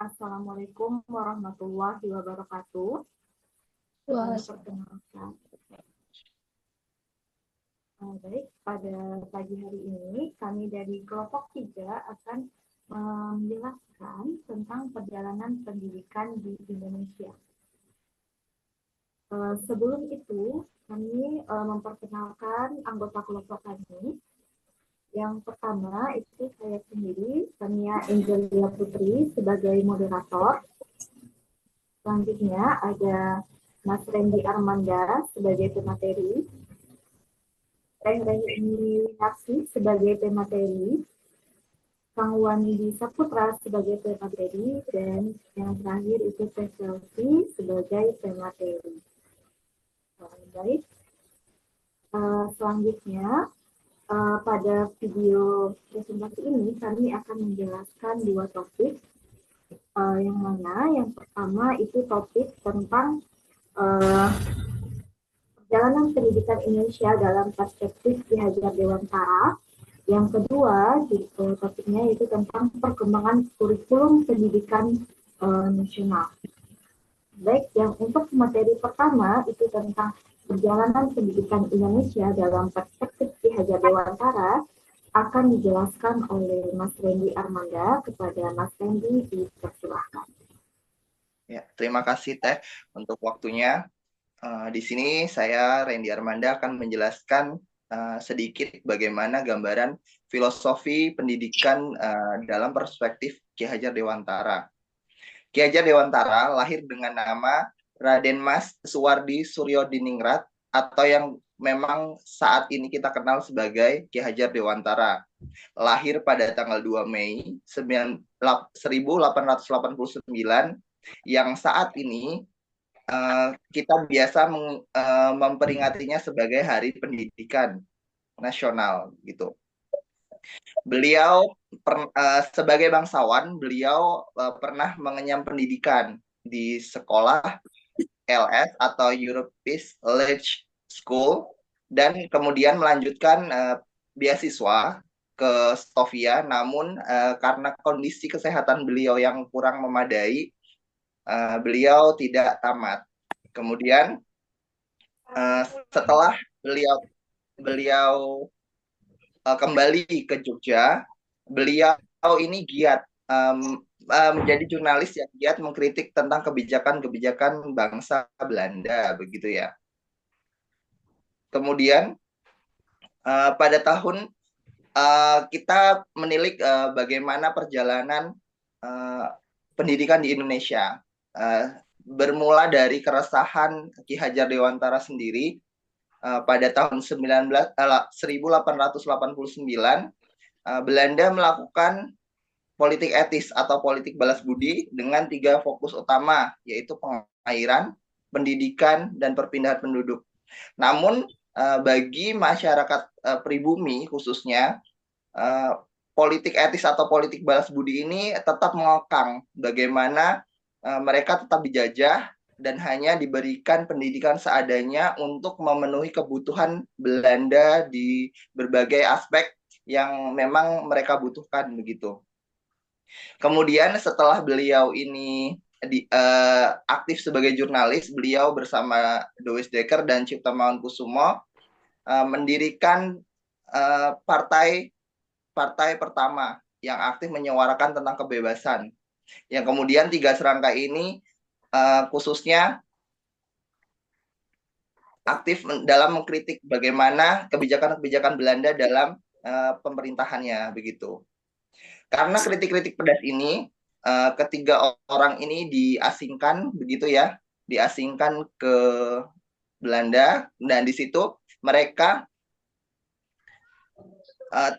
Assalamualaikum warahmatullahi wabarakatuh. Wah, Perkenalkan. Baik, pada pagi hari ini kami dari kelompok 3 akan menjelaskan tentang perjalanan pendidikan di Indonesia. Sebelum itu, kami memperkenalkan anggota kelompok kami. Yang pertama itu saya sendiri, Tania Angelia Putri sebagai moderator. Selanjutnya ada Mas Randy Armanda sebagai pemateri, Teh Rehmi Narsi sebagai pemateri, Kang Wandi Saputra sebagai pemateri, dan yang terakhir itu Teh Selvi sebagai pemateri. Baik, selanjutnya pada video presentasi ini kami akan menjelaskan 2 topik, yang mana yang pertama itu topik tentang perjalanan pendidikan Indonesia dalam perspektif Ki Hajar Dewantara. Yang kedua, topiknya itu tentang perkembangan kurikulum pendidikan nasional. Baik, yang untuk materi pertama itu tentang perjalanan pendidikan Indonesia dalam perspektif Ki Hajar Dewantara akan dijelaskan oleh Mas Randy Armanda. Kepada Mas Randy, dipersilahkan. Ya, terima kasih Teh untuk waktunya. Di sini saya Randy Armanda akan menjelaskan sedikit bagaimana gambaran filosofi pendidikan dalam perspektif Ki Hajar Dewantara. Ki Hajar Dewantara lahir dengan nama Raden Mas Suwardi Suryodiningrat atau yang memang saat ini kita kenal sebagai Ki Hajar Dewantara. Lahir pada tanggal 2 Mei 1889 yang saat ini kita biasa memperingatinya sebagai Hari Pendidikan Nasional gitu. Beliau sebagai bangsawan, beliau pernah mengenyam pendidikan di sekolah LS atau European College School dan kemudian melanjutkan beasiswa ke Sofia, namun karena kondisi kesehatan beliau yang kurang memadai, beliau tidak tamat. Kemudian setelah beliau kembali ke Jogja, beliau ini giat menjadi jurnalis yang giat mengkritik tentang kebijakan-kebijakan bangsa Belanda, begitu ya. Kemudian pada tahun kita menilik bagaimana perjalanan pendidikan di Indonesia. Bermula dari keresahan Ki Hajar Dewantara sendiri pada tahun 1889, Belanda melakukan politik etis atau politik balas budi dengan 3 fokus utama, yaitu pengairan, pendidikan, dan perpindahan penduduk. Namun bagi masyarakat pribumi khususnya, politik etis atau politik balas budi ini tetap mengekang bagaimana mereka tetap dijajah dan hanya diberikan pendidikan seadanya untuk memenuhi kebutuhan Belanda di berbagai aspek yang memang mereka butuhkan begitu. Kemudian setelah beliau ini aktif sebagai jurnalis, beliau bersama Dois Dekker dan Cipta Mangunkusumo mendirikan partai pertama yang aktif menyuarakan tentang kebebasan. Yang kemudian 3 serangkai ini khususnya aktif dalam mengkritik bagaimana kebijakan-kebijakan Belanda dalam pemerintahannya begitu. Karena kritik-kritik pedas ini, ketiga orang ini diasingkan begitu ya, diasingkan ke Belanda, dan di situ mereka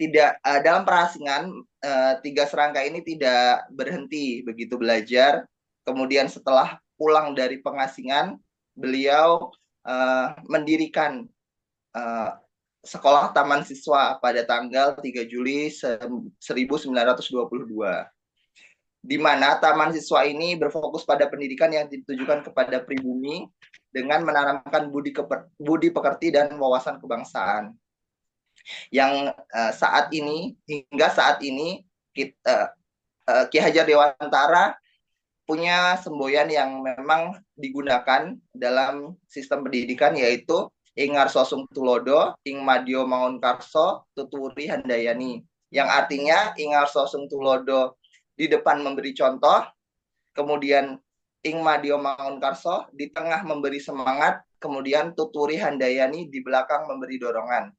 tidak dalam perasingan. 3 serangkai ini tidak berhenti begitu belajar. Kemudian setelah pulang dari pengasingan, beliau mendirikan Sekolah Taman Siswa pada tanggal 3 Juli 1922. Di mana Taman Siswa ini berfokus pada pendidikan yang ditujukan kepada pribumi dengan menanamkan budi pekerti dan wawasan kebangsaan. Yang hingga saat ini Ki Hajar Dewantara punya semboyan yang memang digunakan dalam sistem pendidikan, yaitu ing ngarso tulodo, ing madyo mangun karso, tuturi handayani. Yang artinya ing ngarso tulodo di depan memberi contoh, kemudian ing madyo mangun karso di tengah memberi semangat, kemudian tuturi handayani di belakang memberi dorongan.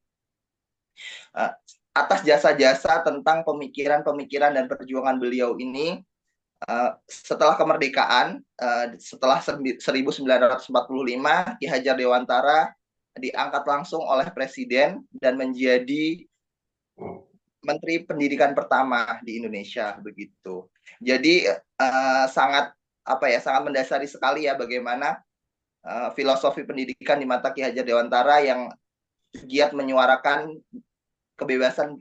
Atas jasa-jasa tentang pemikiran-pemikiran dan perjuangan beliau ini, setelah kemerdekaan, setelah 1945, Ki Hajar Dewantara diangkat langsung oleh Presiden dan menjadi Menteri Pendidikan pertama di Indonesia, begitu. Jadi sangat sangat mendasari sekali ya bagaimana filosofi pendidikan di mata Ki Hajar Dewantara yang giat menyuarakan kebebasan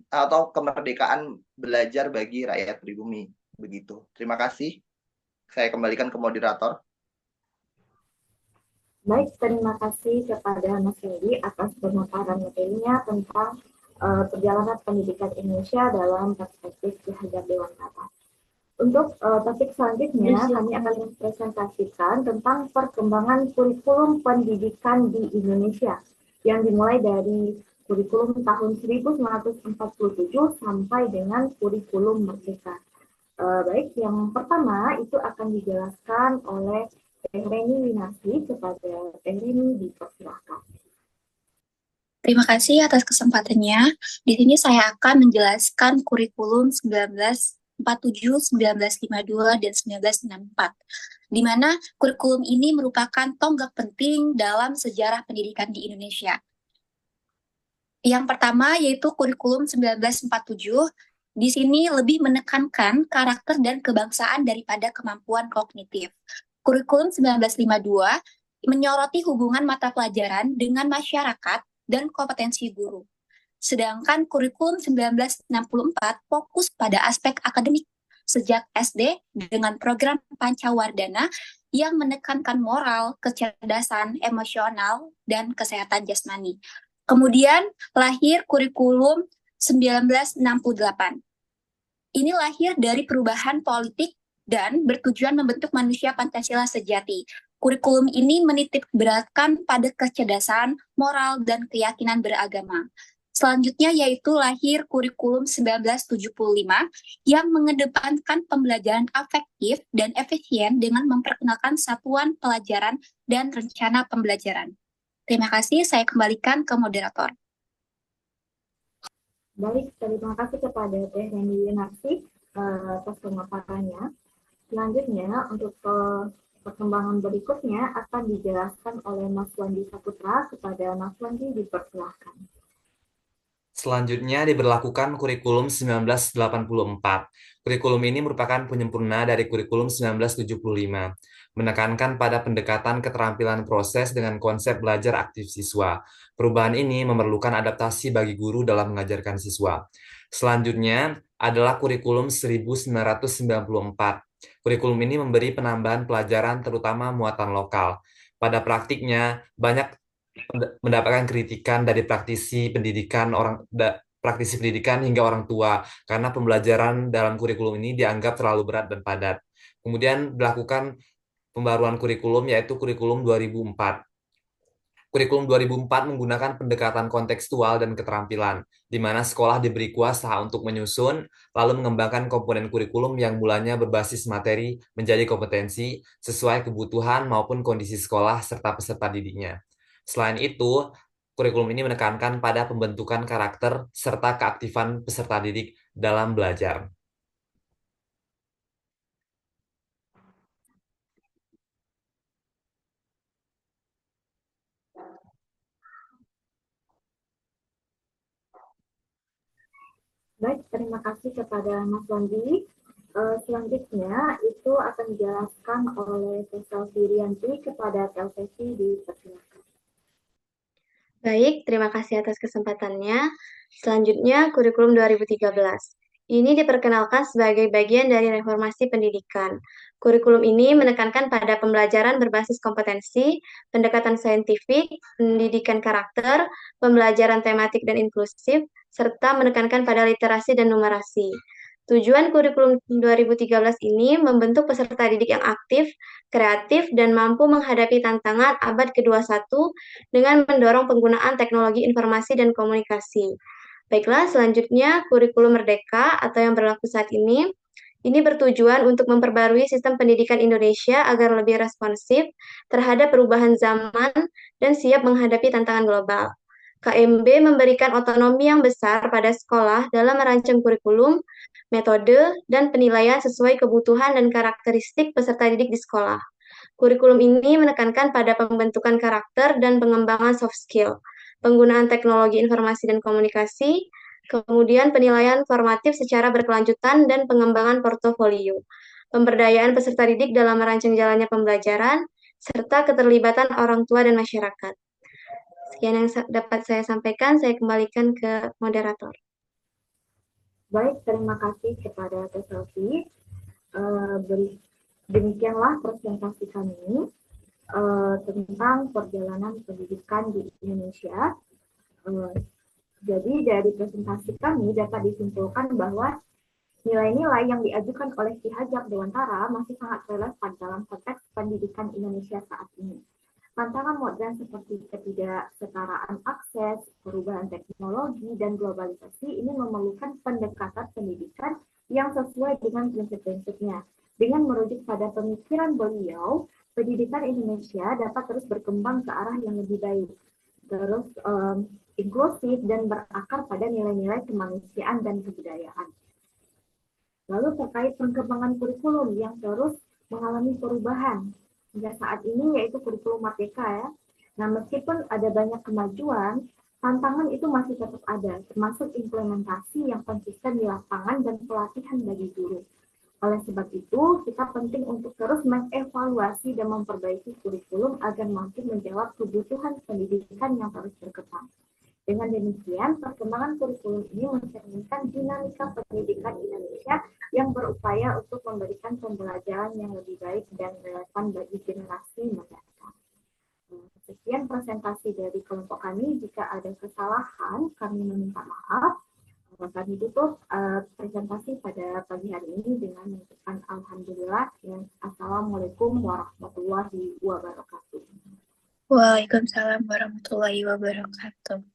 atau kemerdekaan belajar bagi rakyat pribumi, begitu. Terima kasih. Saya kembalikan ke moderator. Baik, terima kasih kepada Mas Hedi atas pemaparan materinya tentang perjalanan pendidikan Indonesia dalam perspektif Ki Hajar Dewantara. Untuk topik selanjutnya, kami akan mempresentasikan tentang perkembangan kurikulum pendidikan di Indonesia yang dimulai dari kurikulum tahun 1947 sampai dengan kurikulum merdeka. Baik, yang pertama itu akan dijelaskan oleh Teh Reni Winarsi. Kepada Teh Reni dipersilakan. Terima kasih atas kesempatannya. Di sini saya akan menjelaskan kurikulum 1947, 1952, dan 1964. Di mana kurikulum ini merupakan tonggak penting dalam sejarah pendidikan di Indonesia. Yang pertama yaitu kurikulum 1947. Di sini lebih menekankan karakter dan kebangsaan daripada kemampuan kognitif. Kurikulum 1952 menyoroti hubungan mata pelajaran dengan masyarakat dan kompetensi guru. Sedangkan kurikulum 1964 fokus pada aspek akademik sejak SD dengan program Pancawardhana yang menekankan moral, kecerdasan emosional, dan kesehatan jasmani. Kemudian lahir kurikulum 1968. Ini lahir dari perubahan politik dan bertujuan membentuk manusia Pancasila sejati. Kurikulum ini menitik beratkan pada kecerdasan, moral, dan keyakinan beragama. Selanjutnya yaitu lahir kurikulum 1975 yang mengedepankan pembelajaran afektif dan efisien dengan memperkenalkan satuan pelajaran dan rencana pembelajaran. Terima kasih, saya kembalikan ke moderator. Baik, terima kasih kepada Teh Reni Winarsi atas pemaparannya. Selanjutnya, untuk perkembangan berikutnya akan dijelaskan oleh Mas Wandi Saputra. Kepada Mas Wandi dipersilakan. Selanjutnya diberlakukan kurikulum 1984. Kurikulum ini merupakan penyempurna dari kurikulum 1975, menekankan pada pendekatan keterampilan proses dengan konsep belajar aktif siswa. Perubahan ini memerlukan adaptasi bagi guru dalam mengajarkan siswa. Selanjutnya adalah kurikulum 1994. Kurikulum ini memberi penambahan pelajaran terutama muatan lokal. Pada praktiknya, banyak mendapatkan kritikan dari praktisi pendidikan hingga orang tua karena pembelajaran dalam kurikulum ini dianggap terlalu berat dan padat. Kemudian dilakukan pembaruan kurikulum yaitu kurikulum 2004. Kurikulum 2004 menggunakan pendekatan kontekstual dan keterampilan, di mana sekolah diberi kuasa untuk menyusun, lalu mengembangkan komponen kurikulum yang mulanya berbasis materi menjadi kompetensi sesuai kebutuhan maupun kondisi sekolah serta peserta didiknya. Selain itu, kurikulum ini menekankan pada pembentukan karakter serta keaktifan peserta didik dalam belajar. Baik, terima kasih kepada Mas Wandi. Selanjutnya itu akan dijelaskan oleh Tessa Firianti. Kepada Telvesi dipersilakan. Baik, terima kasih atas kesempatannya. Selanjutnya, kurikulum 2013. Ini diperkenalkan sebagai bagian dari reformasi pendidikan. Kurikulum ini menekankan pada pembelajaran berbasis kompetensi, pendekatan saintifik, pendidikan karakter, pembelajaran tematik dan inklusif, serta menekankan pada literasi dan numerasi. Tujuan kurikulum 2013 ini membentuk peserta didik yang aktif, kreatif, dan mampu menghadapi tantangan abad ke-21 dengan mendorong penggunaan teknologi informasi dan komunikasi. Baiklah, selanjutnya kurikulum Merdeka atau yang berlaku saat ini bertujuan untuk memperbarui sistem pendidikan Indonesia agar lebih responsif terhadap perubahan zaman dan siap menghadapi tantangan global. KMB memberikan otonomi yang besar pada sekolah dalam merancang kurikulum, metode, dan penilaian sesuai kebutuhan dan karakteristik peserta didik di sekolah. Kurikulum ini menekankan pada pembentukan karakter dan pengembangan soft skill, penggunaan teknologi informasi dan komunikasi, kemudian penilaian formatif secara berkelanjutan dan pengembangan portofolio, pemberdayaan peserta didik dalam merancang jalannya pembelajaran, serta keterlibatan orang tua dan masyarakat. Sekian yang dapat saya sampaikan, saya kembalikan ke moderator. Baik, terima kasih kepada Teh Selvi. Demikianlah presentasi kami tentang perjalanan pendidikan di Indonesia. Jadi dari presentasi kami dapat disimpulkan bahwa nilai-nilai yang diajukan oleh Ki Hajar Dewantara masih sangat relevan dalam konteks pendidikan Indonesia saat ini. Tantangan modern seperti ketidaksetaraan akses, perubahan teknologi, dan globalisasi ini memerlukan pendekatan pendidikan yang sesuai dengan prinsip-prinsipnya. Dengan merujuk pada pemikiran beliau, pendidikan Indonesia dapat terus berkembang ke arah yang lebih baik, terus inklusif dan berakar pada nilai-nilai kemanusiaan dan kebudayaan. Lalu terkait pengembangan kurikulum yang terus mengalami perubahan hingga saat ini, yaitu kurikulum Merdeka ya. Nah, meskipun ada banyak kemajuan, tantangan itu masih tetap ada, termasuk implementasi yang konsisten di lapangan dan pelatihan bagi guru. Oleh sebab itu, kita penting untuk terus mengevaluasi dan memperbaiki kurikulum agar mampu menjawab kebutuhan pendidikan yang terus berkembang. Dengan demikian, perkembangan kurikulum ini mencerminkan dinamika pendidikan Indonesia yang berupaya untuk memberikan pembelajaran yang lebih baik dan relevan bagi generasi mendatang. Sekian presentasi dari kelompok kami. Jika ada kesalahan, kami meminta maaf. Kami tutup presentasi pada pagi hari ini dengan mengucapkan alhamdulillah dan assalamualaikum warahmatullahi wabarakatuh. Waalaikumsalam warahmatullahi wabarakatuh.